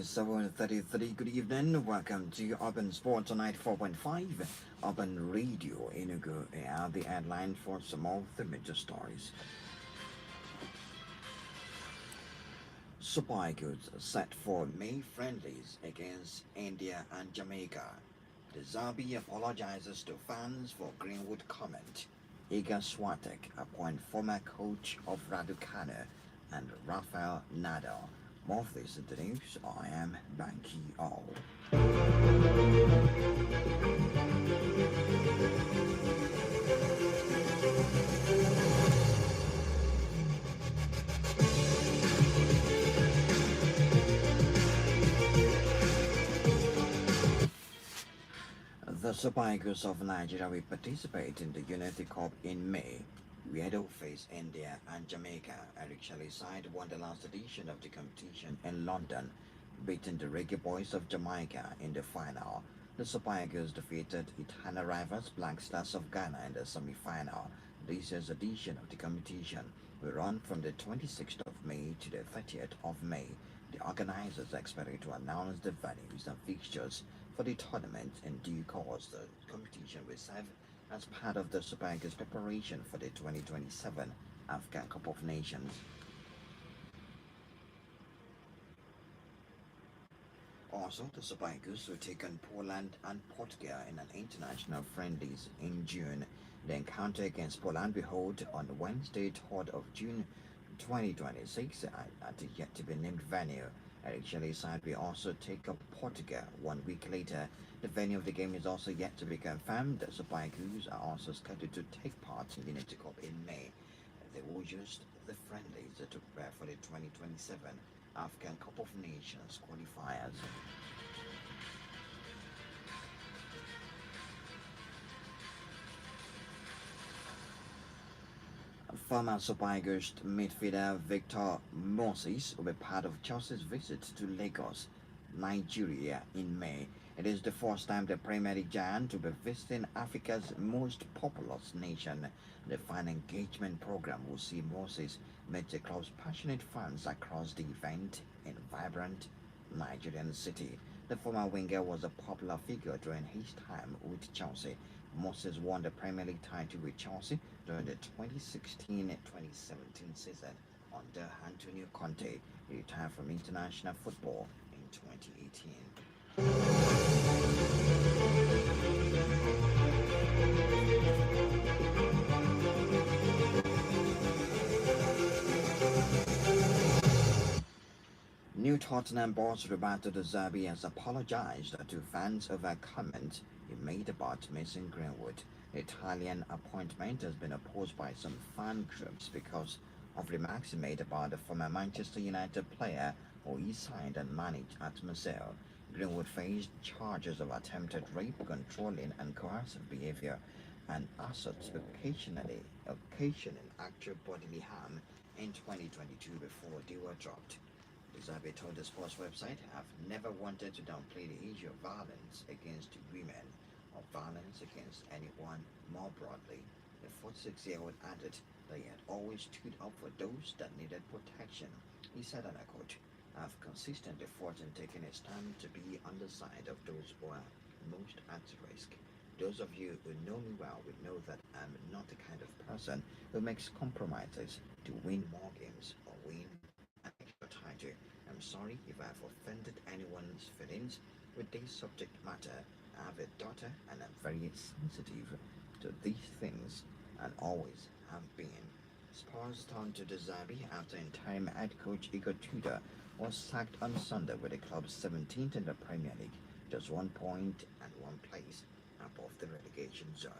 7:33. Good evening. Welcome to Urban Sports on 94.5 Urban Radio Enugu. The headline for some of the major stories. Super Eagles set for May friendlies against India and Jamaica. The Zabi apologizes to fans for Greenwood comment. Iga Swiatek appoint former coach of Raducanu and Rafael Nadal. More of this in the news. I am Banky All. The Super Eagles of Nigeria will participate in the Unity Cup in May, where they will face India and Jamaica. Eric Shelley's side won the last edition of the competition in London, beating the Reggae Boys of Jamaica in the final. The Super Eagles defeated Itana rivals Black Stars of Ghana in the semi-final. This year's edition of the competition will run from the 26th of May to the 30th of May. The organizers expect to announce the venues and fixtures for the tournament in due course. The competition will serve as part of the Super Eagles preparation for the 2027 African Cup of Nations. Also, the Super Eagles will take on Poland and Portugal in an international friendlies in June. The encounter against Poland will hold on Wednesday, 3rd of June 2026 at the yet to be named venue. Eric Shelley's side will also take up Portugal 1 week later. The venue of the game is also yet to be confirmed. The Super Eagles are also scheduled to take part in the Unity Cup in May. They will use the friendlies to prepare for the 2027 African Cup of Nations qualifiers. Former Super Eagles midfielder Victor Moses will be part of Chelsea's visit to Lagos, Nigeria in May. It is the first time the Premier League giant will be visiting Africa's most populous nation. The fan engagement program will see Moses meet the club's passionate fans across the event in vibrant Nigerian city. The former winger was a popular figure during his time with Chelsea. Moses won the Premier League title with Chelsea during the 2016-2017 season under Antonio Conte. He retired from international football in 2018. New Tottenham boss Roberto De Zerbi has apologized to fans over a comment he made about Mason Greenwood. The Italian appointment has been opposed by some fan groups because of remarks he made about the former Manchester United player who he signed and managed at Marseille. Greenwood faced charges of attempted rape, controlling and coercive behavior, and assaults occasioning actual bodily harm in 2022 before they were dropped. Zabi told the sports website, "I've never wanted to downplay the issue of violence against women or violence against anyone more broadly." The 46-year-old added that he had always stood up for those that needed protection. He said, and I quote, "I've consistently fought and taken a stand to be on the side of those who are most at risk. Those of you who know me well will know that I'm not the kind of person who makes compromises to win more games or win an extra title. I'm sorry if I've offended anyone's feelings with this subject matter. I have a daughter and I'm very sensitive to these things and always have been." Spurs turned to De Zerbi after interim head coach Igor Tudor was sacked on Sunday with the club 17th in the Premier League, just 1 point and 1 place above the relegation zone.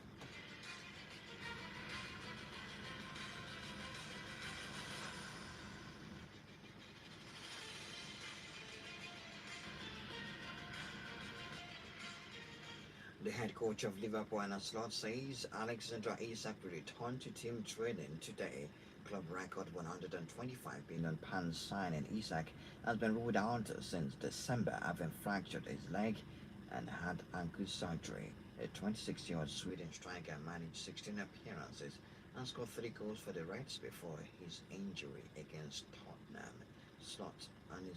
The head coach of Liverpool and Slot says Alexander Isak will return to team training today. Club record £125 billion signing Isak has been ruled out since December, having fractured his leg and had ankle surgery. The 26-year-old Sweden striker managed 16 appearances and scored 3 goals for the Reds before his injury against Tottenham. slot and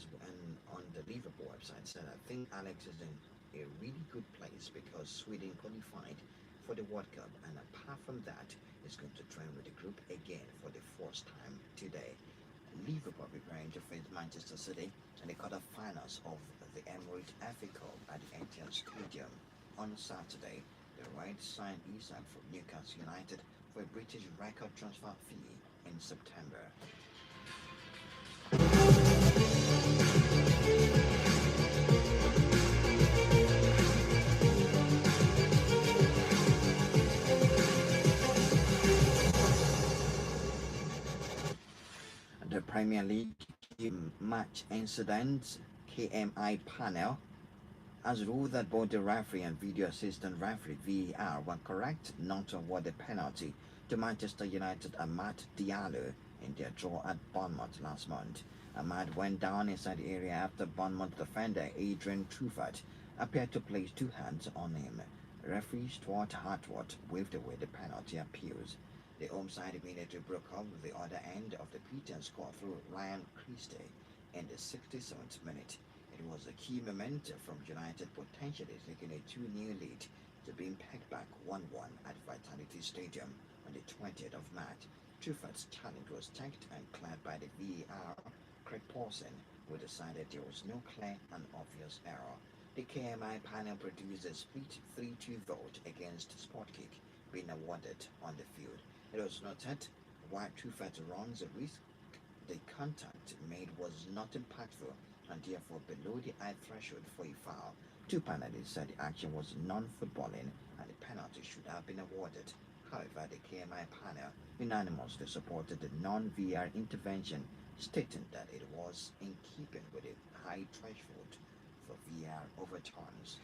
on the Liverpool website said, I think Alex is in a really good place because Sweden qualified for the World Cup, and apart from that, is going to train with the group again for the first time today. Liverpool preparing to face Manchester City in the quarterfinals of the Emirates FA Cup at the Etihad Stadium on Saturday. The Reds signed Isak from Newcastle United for a British record transfer fee in September. The Premier League key match incident KMI panel has ruled that both the referee and video assistant referee VAR were correct not to award the penalty to Manchester United Amad Diallo in their draw at Bournemouth last month. Ahmad went down inside the area after Bournemouth defender Adrian Truffert appeared to place two hands on him. Referee Stuart Hartwell waved away the penalty appeals. The home side immediately broke up with the other end of the beaten score through Ryan Christie in the 67th minute. It was a key moment from United potentially taking a 2-0 lead to being pegged back 1-1 at Vitality Stadium on the 20th of March. Truffaut's challenge was checked and cleared by the VAR. Craig Paulson, who decided there was no clear and obvious error. The KMI panel produced a split 3-2 vote against Sportkick being awarded on the field. It was noted while Truffaut runs a risk, the contact made was not impactful and therefore below the high threshold for a foul. Two panelists said the action was non-footballing and the penalty should have been awarded. However, the KMI panel unanimously supported the non-VR intervention, stating that it was in keeping with the high threshold for VR overturns.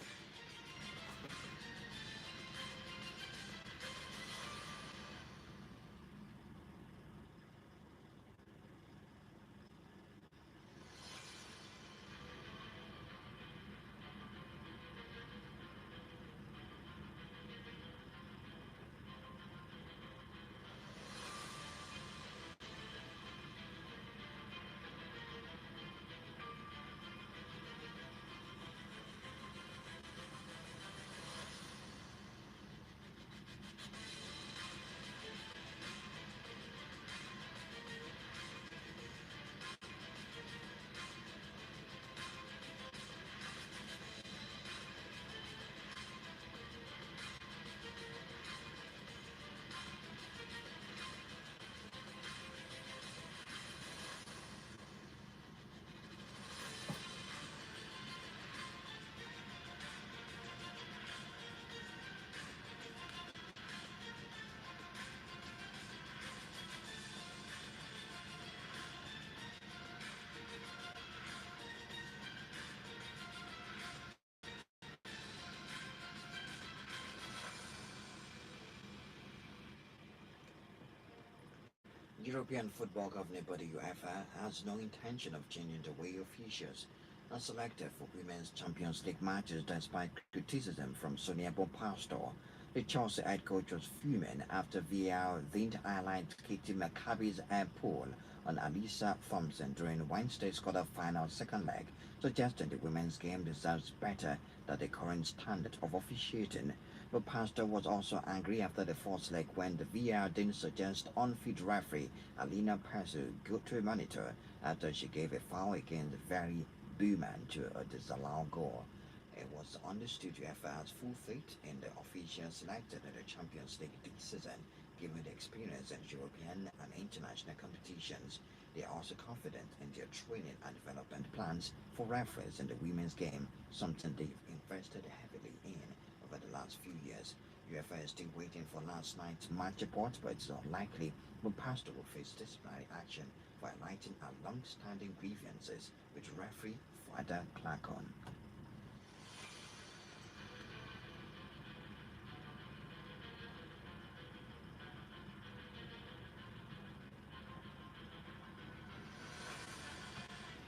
European football governing body UEFA has no intention of changing the way officials are selected for Women's Champions League matches despite criticism from Sonia Pastor. The Chelsea head coach was fuming after VAR didn't highlight Katie Maccabi's air pull on Alisa Thompson during Wednesday's quarter-final second leg, suggesting the women's game deserves better than the current standard of officiating. But Pastor was also angry after the first leg when the VR didn't suggest on-field referee Alina Persu go to a monitor after she gave a foul against Very Bowman to a disallowed goal. It was understood UEFA has full faith in the officials selected in the Champions League this season, given the experience in European and international competitions. They are also confident in their training and development plans for referees in the women's game, something they've invested heavily in over the last few years. UEFA is still waiting for last night's match report, but it's unlikely Pastor will face disciplinary action for highlighting our long-standing grievances with referee Father Clarkon.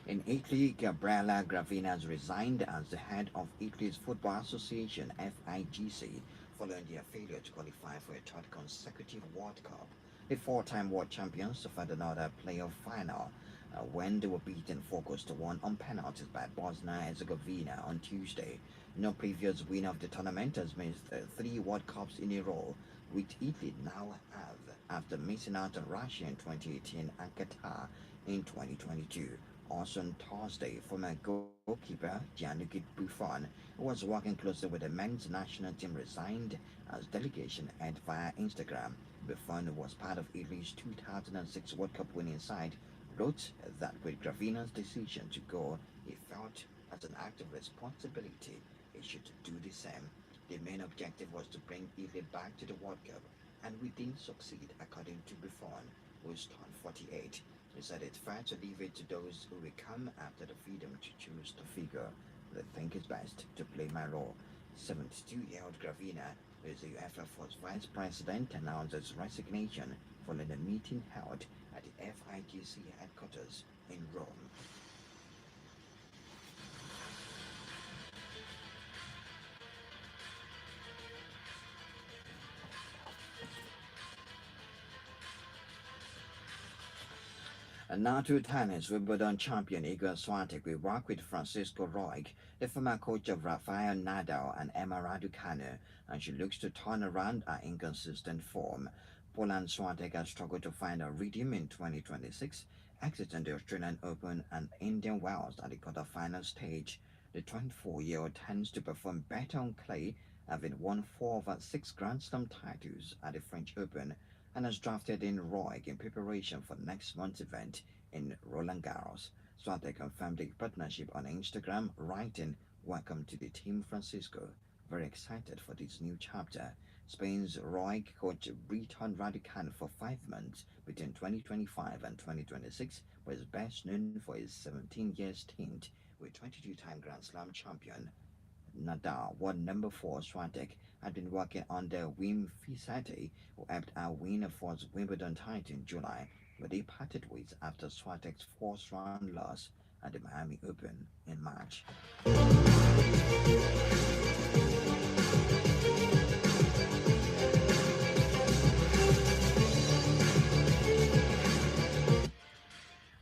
In Italy, Gabriella Gravina has resigned as the head of Italy's Football Association FIGC following their failure to qualify for a third consecutive World Cup. The four-time world champions suffered another playoff final when they were beaten 4 goals to 1 on penalties by Bosnia and Herzegovina on Tuesday. No previous winner of the tournament has missed 3 World Cups in a row, with Italy now have after missing out on Russia in 2018 and Qatar in 2022. Also on Thursday, former goalkeeper Gianluigi Buffon, who was working closely with the men's national team, resigned as delegation head via Instagram. Buffon was part of Italy's 2006 World Cup winning side, wrote that with Gravina's decision to go, he felt as an act of responsibility he should do the same. The main objective was to bring Italy back to the World Cup, and we didn't succeed, according to Buffon, who's turned 48. He said it's fair to leave it to those who will come after the freedom to choose the figure they think is best to play my role. 72-year-old Gravina, who is the UEFA first vice president, announced his resignation following a meeting held at the FIGC headquarters in Rome. And now to tennis, Wimbledon champion Igor Swiatek will work with Francisco Roig, the former coach of Rafael Nadal and Emma Raducanu, and she looks to turn around her inconsistent form. Poland Swiatek has struggled to find a rhythm in 2026, exiting the Australian Open and Indian Wells at the quarterfinal stage. The 24-year-old tends to perform better on clay, having won 4 of her 6 Grand Slam titles at the French Open and has drafted in Roig in preparation for next month's event in Roland Garros. Suarez confirmed the partnership on Instagram, writing, "Welcome to the team, Francisco. Very excited for this new chapter." Spain's Roig coach returned Raducanu for 5 months between 2025 and 2026, but is best known for his 17-year stint with 22-time Grand Slam champion Nadal, world number 4 Swiatek, had been working under Wim Fisete, who helped her win a fourth Wimbledon title in July, but they parted ways after Swiatek's fourth round loss at the Miami Open in March.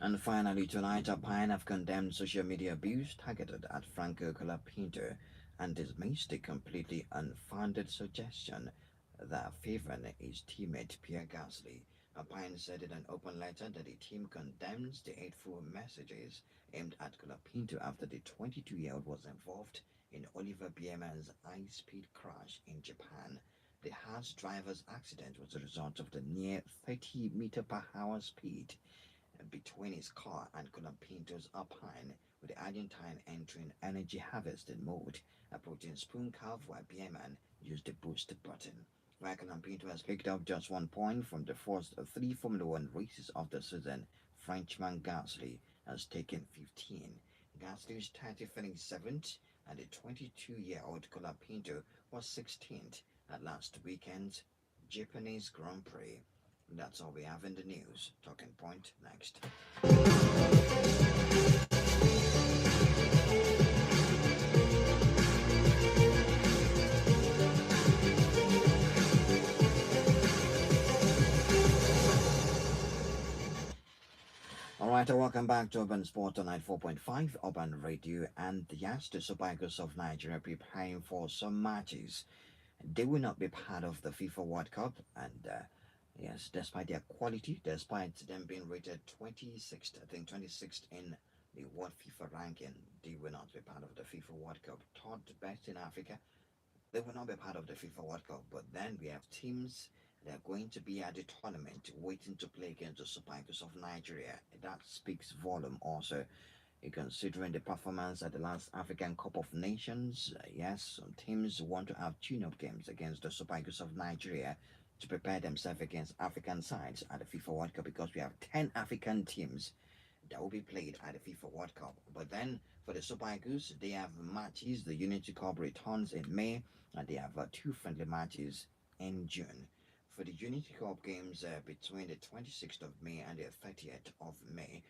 And finally, tonight, a Pine have condemned social media abuse targeted at Franco Colapinto and dismissed the completely unfounded suggestion that favoring his teammate Pierre Gasly. Alpine said in an open letter that the team condemns the hateful messages aimed at Colapinto after the 22-year-old was involved in Oliver Biermann's high-speed crash in Japan. The harsh driver's accident was a result of the near 30 meter per hour speed between his car and Colapinto's Alpine, with the Argentine entering energy harvesting mode, approaching spoon curve while Biermann used the boost button. While Colapinto has picked up just 1 point from the first 3 Formula 1 races of the season, Frenchman Gasly has taken 15. Gasly's 30 finished 7th, and the 22-year-old Colapinto was 16th at last weekend's Japanese Grand Prix. That's all we have in the news. Talking point next. All right, welcome back to Urban Sport Tonight 4.5 Urban Radio. And yes, the Super Eagles of Nigeria preparing for some matches. They will not be part of the FIFA World Cup, and yes, despite their quality, despite them being rated 26th, I think 26th in the World FIFA ranking, they will not be part of the FIFA World Cup. Third best in Africa, they will not be part of the FIFA World Cup. But then we have teams that are going to be at the tournament waiting to play against the Super Eagles of Nigeria. That speaks volume also. Considering the performance at the last African Cup of Nations, yes, some teams want to have tune-up games against the Super Eagles of Nigeria to prepare themselves against African sides at the FIFA World Cup, because we have 10 African teams that will be played at the FIFA World Cup. But then for the Super Eagles, they have matches. The Unity Cup returns in May, and they have 2 friendly matches in June. For the Unity Cup games between the 26th of May and the 30th of May,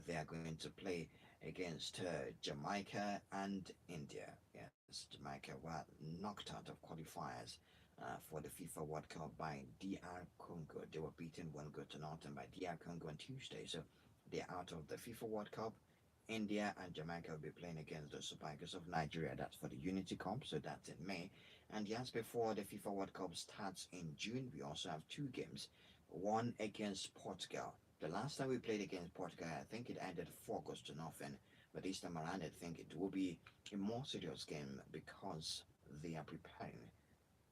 they are going to play against Jamaica and India. Yes, Jamaica were knocked out of qualifiers for the FIFA World Cup by DR Congo. They were beaten 1 goal to nothing by DR Congo on Tuesday. So They're out of the FIFA World Cup. India and Jamaica will be playing against the Super Eagles of Nigeria. That's for the Unity Cup, so that's in May. And yes, before the FIFA World Cup starts in June, we also have two games. One against Portugal. The last time we played against Portugal, I think it ended 4 goals to nothing. But this time around, I think it will be a more serious game because they are preparing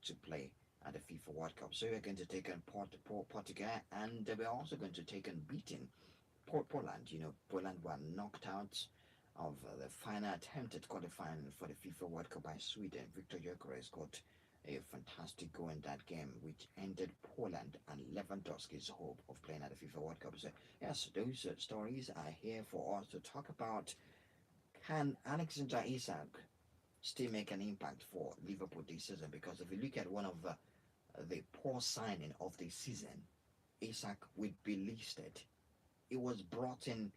to play at the FIFA World Cup. So we're going to take on Portugal, and we're also going to take on beating Poland. You know, Poland were knocked out of the final attempt at qualifying for the FIFA World Cup by Sweden. Victor Gyökeres got a fantastic goal in that game, which ended Poland and Lewandowski's hope of playing at the FIFA World Cup. So, yes, those stories are here for us to talk about. Can Alexander Isak still make an impact for Liverpool this season? Because if you look at one of the poor signing of the season, Isak would be listed. It was brought in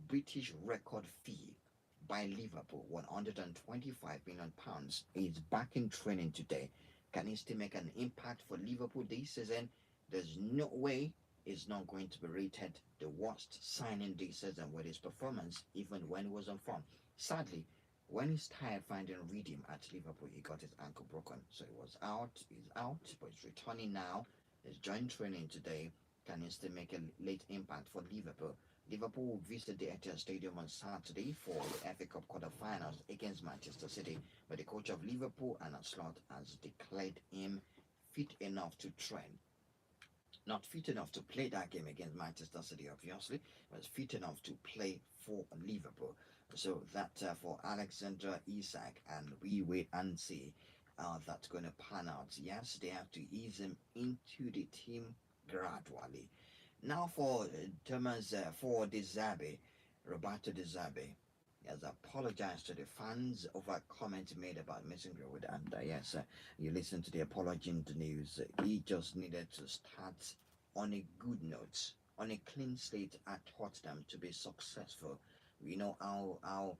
British record fee by Liverpool, £125 million. He's back in training today. Can he still make an impact for Liverpool this season? There's no way he's not going to be rated the worst signing this season with his performance, even when he was on form. Sadly, when he started finding rhythm at Liverpool, he got his ankle broken. So he was out, he's out, but he's returning now. He's joined training today. Can he still make a late impact for Liverpool? Liverpool will visit the Etihad Stadium on Saturday for the FA Cup quarter-finals against Manchester City, but the coach of Liverpool, Arne Slot, has declared him fit enough to train. Not fit enough to play that game against Manchester City, obviously, but fit enough to play for Liverpool. So that for Alexander Isak, and we wait and see how that's going to pan out. Yes, they have to ease him into the team gradually. Now for Thomas, for De Zerbi, Roberto De Zerbi has apologized to the fans over a comment made about Mason Greenwood. And yes, you listen to the apology in the news. He just needed to start on a good note, on a clean slate at Tottenham to be successful. We know how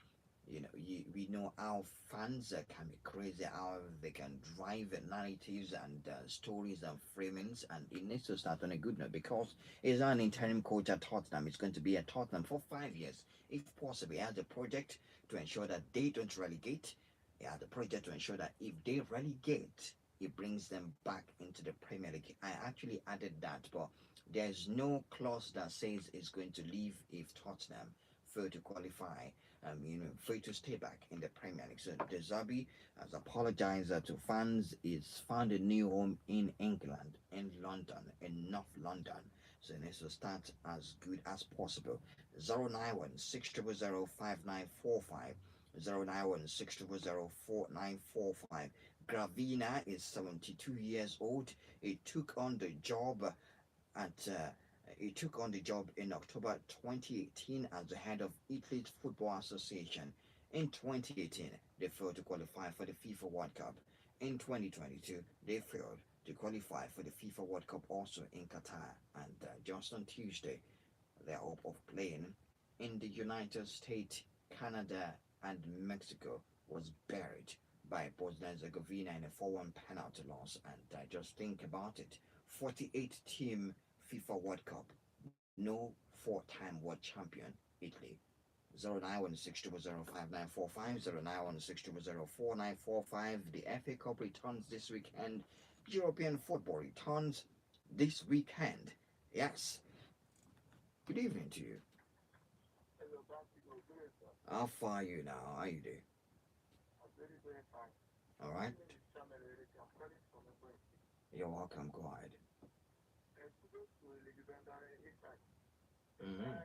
we know how fans can be crazy, how they can drive narratives and stories and framings, and it needs to start on a good note because he's not an interim coach at Tottenham. It's going to be at Tottenham for 5 years, if possible. He has a project to ensure that they don't relegate. He has a project to ensure that if they relegate, he brings them back into the Premier League. I actually added that, but there's no clause that says it's going to leave if Tottenham fail to qualify, for you to stay back in the Premier League. So De Zerbi has apologized to fans. He's found a new home in England, in London, in North London. So he needs to start as good as possible. 091 6000 5945. 091 6000 4945. Gravina is 72 years old. He took on the job at he took on the job in October 2018 as the head of Italy's Football Association. In 2018, they failed to qualify for the FIFA World Cup. In 2022, they failed to qualify for the FIFA World Cup also in Qatar. And just on Tuesday, their hope of playing in the United States, Canada, and Mexico was buried by Bosnia and Herzegovina in a 4-1 penalty loss. And just think about it, 48 team FIFA World Cup, no 4-time world champion, Italy. 09162005945, 09162004945. The FA Cup returns this weekend. European football returns this weekend. Yes. Good evening to you. How far are you now? How you doing? All right. You're welcome. Go ahead. Mm-hmm.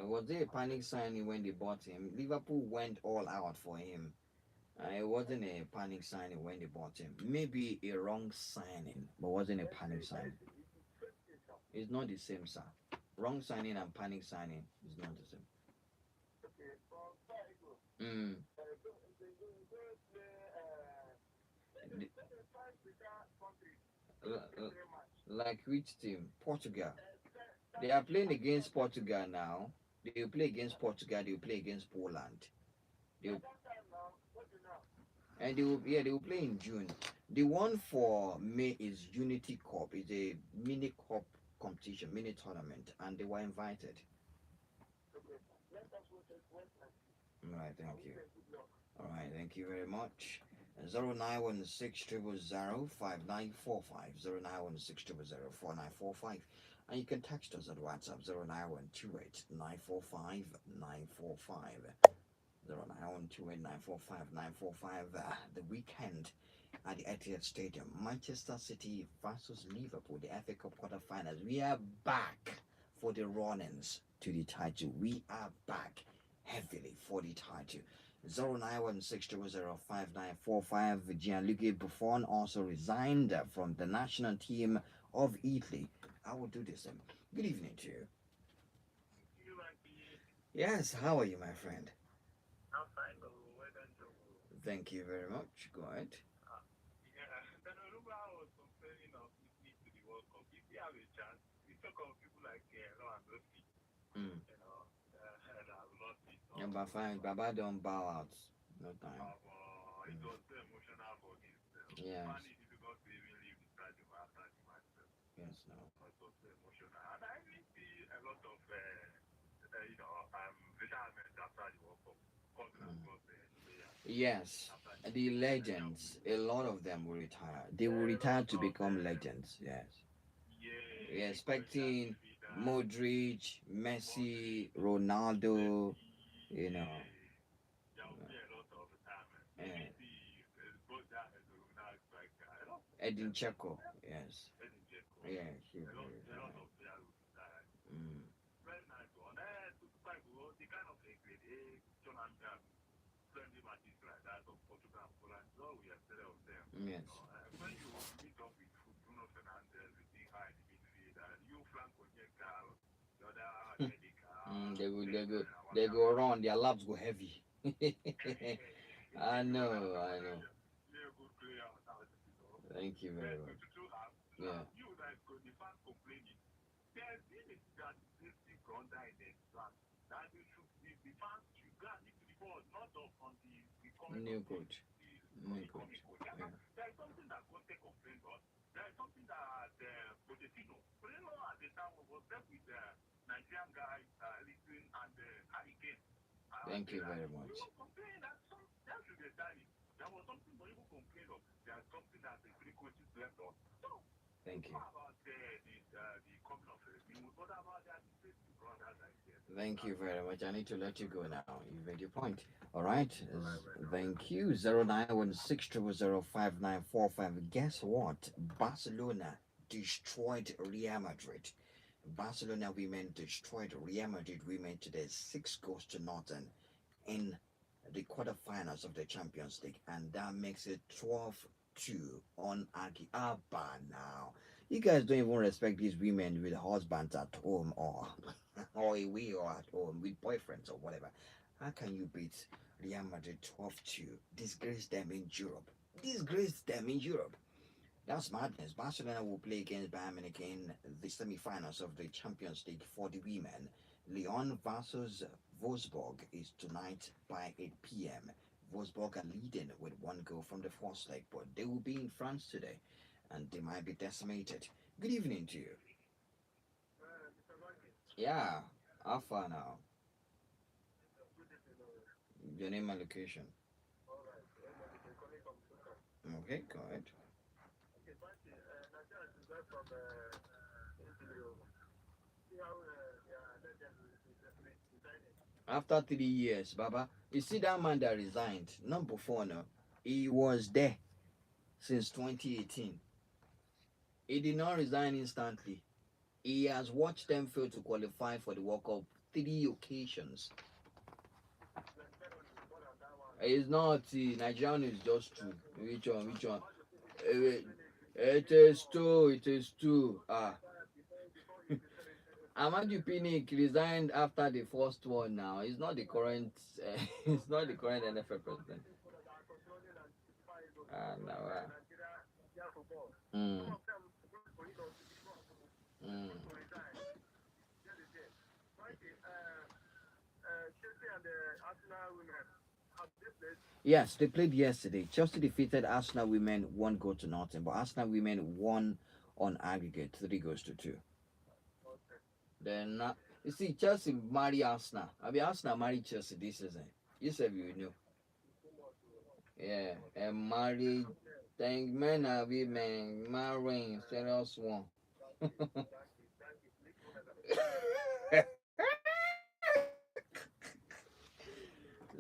Was there a panic signing when they bought him? Liverpool went all out for him. It wasn't a panic signing when they bought him. Maybe a wrong signing, but wasn't a panic signing. It's not the same, sir. Wrong signing and panic signing is not the same. Mm. Like which team? Portugal. They are playing against Portugal now. They will play against Portugal. They will play against Poland. They will, and they will play in June. The one for May is Unity Cup. It's a mini cup competition, mini tournament, and they were invited. All right, thank you. All right, thank you very much. 0916 000 5945 0916 000 4945, and you can text us at WhatsApp 09128945 09128945 The weekend at the Etihad Stadium, Manchester City versus Liverpool, the FA Cup quarterfinals. We are back for the runnings to the title. We are back heavily for the title. 0916 000 5945 Gianluigi Buffon also resigned from the national team of Italy. I will do this. Good evening to you. Yes, how are you, my friend? Thank you very much. Go ahead. Mm. Number five, Baba don't bow out. No time. Yes. Yes, no. Yes. The legends, a lot of them will retire. They will retire to become legends. Yes. We're expecting Modric, Messi, Ronaldo, you know, uh, Edin Checo. Yes. Yeah, he will retire. Mm. Yes. They go around. Their labs go heavy. I know, I know. Thank you very much. Yeah. New coach. New coach. Yeah. Thank you very much. Thank you. Thank you very much. I need to let you go now. You've made your point. All right. Thank you. 0916 Guess what? Barcelona destroyed Real Madrid. Barcelona women destroyed Real Madrid women to the 6 goals to nothing in the quarterfinals of the Champions League, and that makes it 12-2 on Aki Abba now. You guys don't even respect these women with husbands at home or or away or at home with boyfriends or whatever. How can you beat Real Madrid 12-2? Disgrace them in Europe. Disgrace them in Europe. That's madness. Barcelona will play against Bayern Munich in the semi-finals of the Champions League for the women. Lyon versus Wolfsburg is tonight by 8 p.m. Wolfsburg are leading with 1 goal from the first leg, but they will be in France today, and they might be decimated. Good evening to you. Yeah, how far now? Your name and location. Okay, go ahead. After 3 years, Baba, you see that man that resigned, number four now, he was there since 2018. He did not resign instantly. He has watched them fail to qualify for the World Cup 3 occasions. It's not Nigerian is just two. Which one? Which one? Wait. It is two. It is two. Amaju Pinnick resigned after the first one. Now he's not the current. He's not the current NFL president. No. Mm, mm. Yes, they played yesterday. Chelsea defeated Arsenal women 1 goal to nothing, but Arsenal women won on aggregate 3 goals to 2. Then you see Chelsea marry Arsenal. I mean Arsenal marry Chelsea this season. You said you know. Yeah, and marry thank men are women marrying serious one.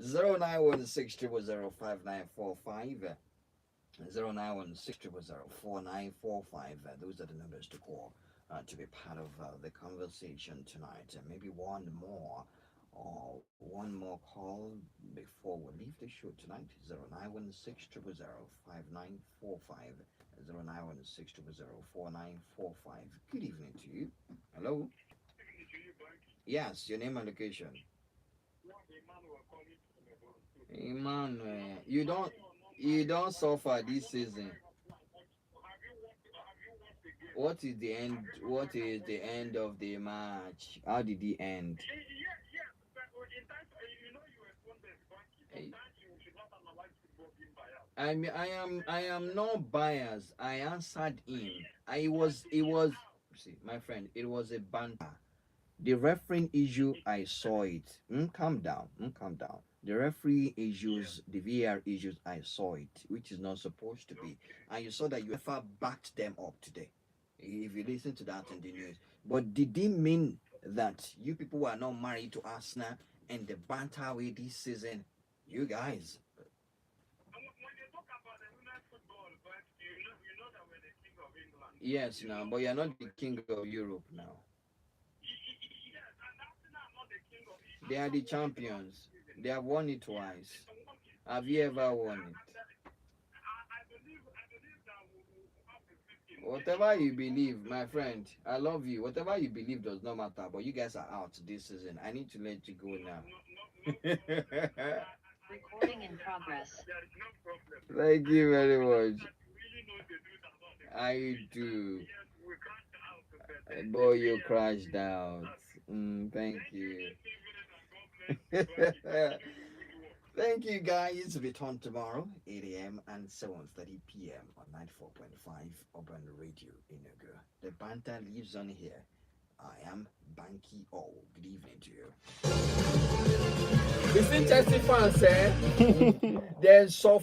0916005945. 0916004945. Those are the numbers to call to be part of the conversation tonight. Maybe one more or one more call before we leave the show tonight. 0916005945. 0916004945. Good evening to you. Hello. Yes, your name and location. Emmanuel, you don't suffer this season. What is the end? What is the end of the match? How did it end? Eh, I am not biased. I answered him. It was see my friend. It was a banter. The refereeing issue, I saw it. Calm down. Calm down. The referee issues, the VAR issues, I saw it, which is not supposed to be. And you saw that UEFA backed them up today. If you listen to that in the news. But did it mean that you people are not married to Arsenal and the banter away this season? You guys. Yes, now, but you're not the king of Europe now. They are the champions. They have won it twice. Have you ever won it? Whatever you believe, my friend, I love you. Whatever you believe does not matter. But you guys are out this season. I need to let you go now. Recording in progress. Thank you very much. I do. Boy, you crashed out. Thank you. Thank you, guys. Return tomorrow, 8 a.m. and 7:30 p.m. on 94.5 Urban Radio in Ogo. The banter lives on here. I am Banky O. Good evening to you. You see Chelsea fans, eh? There's so